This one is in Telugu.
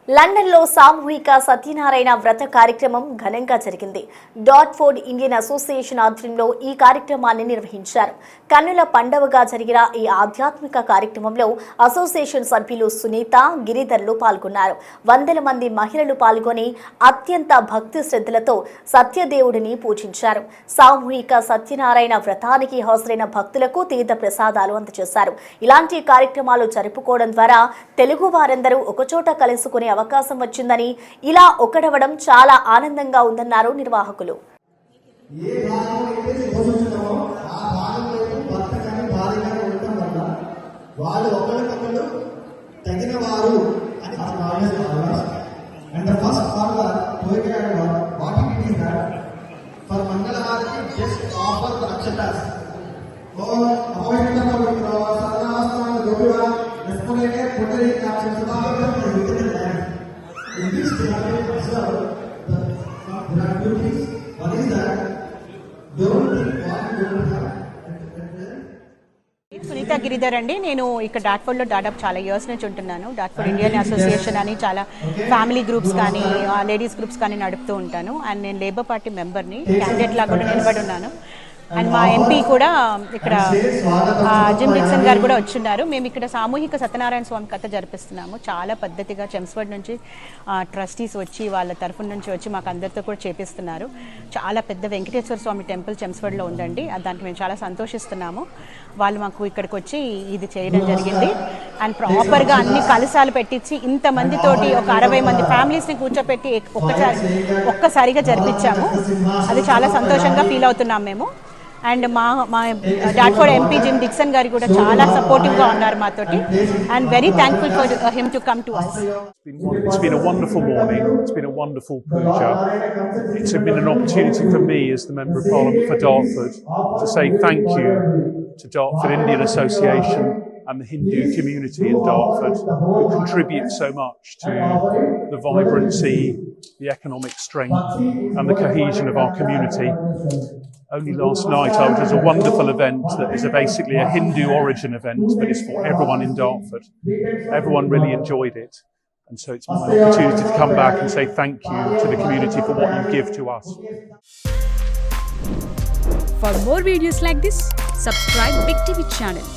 లండన్లో సామూహిక సత్యనారాయణ వ్రత కార్యక్రమం ఘనంగా జరిగింది. డాట్ఫోర్డ్ ఇండియన్ అసోసియేషన్ ఆధ్వర్యంలో ఈ కార్యక్రమాన్ని నిర్వహించారు. కన్నుల పండవగా జరిగిన ఈ ఆధ్యాత్మిక కార్యక్రమంలో అసోసియేషన్ సభ్యులు సునీత, గిరిధర్లు పాల్గొన్నారు. వందల మంది మహిళలు పాల్గొని అత్యంత భక్తి శ్రద్ధలతో సత్యదేవుడిని పూజించారు. సామూహిక సత్యనారాయణ వ్రతానికి హాజరైన భక్తులకు తీర్థ ప్రసాదాలు అందజేశారు. ఇలాంటి కార్యక్రమాలు జరుపుకోవడం ద్వారా తెలుగు వారందరూ ఒకచోట కలుసుకునే అవకాశం వచ్చిందని, ఇలా ఒకడవడం చాలా ఆనందంగా ఉందన్నారు నిర్వాహకులు. సునీత గిరిధర్ అండి. నేను ఇక్కడ డాట్ఫోర్డ్లో దాదాపు చాలా ఇయర్స్ నుంచి ఉంటున్నాను. డాట్ఫోర్డ్ ఇండియన్ అసోసియేషన్ అని చాలా ఫ్యామిలీ గ్రూప్స్ కానీ లేడీస్ గ్రూప్స్ కానీ నడుపుతూ ఉంటాను. అండ్ నేను లేబర్ పార్టీ మెంబర్ని, క్యాండిడేట్ లాగా కూడా నిలబడి ఉన్నాను. అండ్ మా ఎంపీ కూడా ఇక్కడ జిమ్ డిక్సన్ గారు కూడా వచ్చున్నారు. మేము ఇక్కడ సామూహిక సత్యనారాయణ స్వామి కథ జరిపిస్తున్నాము. చాలా పద్ధతిగా చెమ్స్ఫర్డ్ నుంచి ట్రస్టీస్ వచ్చి వాళ్ళ తరఫున నుంచి వచ్చి మాకు అందరితో కూడా చేపిస్తున్నారు. చాలా పెద్ద వెంకటేశ్వర స్వామి టెంపుల్ చెమ్స్ఫర్డ్లో ఉందండి. దానికి మేము చాలా సంతోషిస్తున్నాము. వాళ్ళు మాకు ఇక్కడికి వచ్చి ఇది చేయడం జరిగింది. అండ్ ప్రాపర్గా అన్ని కలశాలు పెట్టించి ఇంతమందితోటి ఒక 60 మంది ఫ్యామిలీస్ని కూర్చోపెట్టి ఒక్కసారిగా జరిపించాము. అది చాలా సంతోషంగా ఫీల్ అవుతున్నాం మేము. అండ్ మా డాట్ఫోర్డ్ ఎంపీ జిమ్ డిక్సన్ గారు కూడా చాలా సపోర్టివ్గా ఉన్నారు మాతోటి. And very thankful for him to come to us. It's been a wonderful morning. It's been a wonderful puja. It's been an opportunity for me as the Member of Parliament for Dartford to say thank you to Dartford Indian Association and the Hindu community in Dartford, who contribute so much to the vibrancy, the economic strength and the cohesion of our community. Only last night I was at a wonderful event that is basically a Hindu origin event, but it's for everyone in Dartford. Everyone really enjoyed it. And so it's my opportunity to come back and say thank you to the community for what you give to us. For more videos like this, subscribe Big TV channel.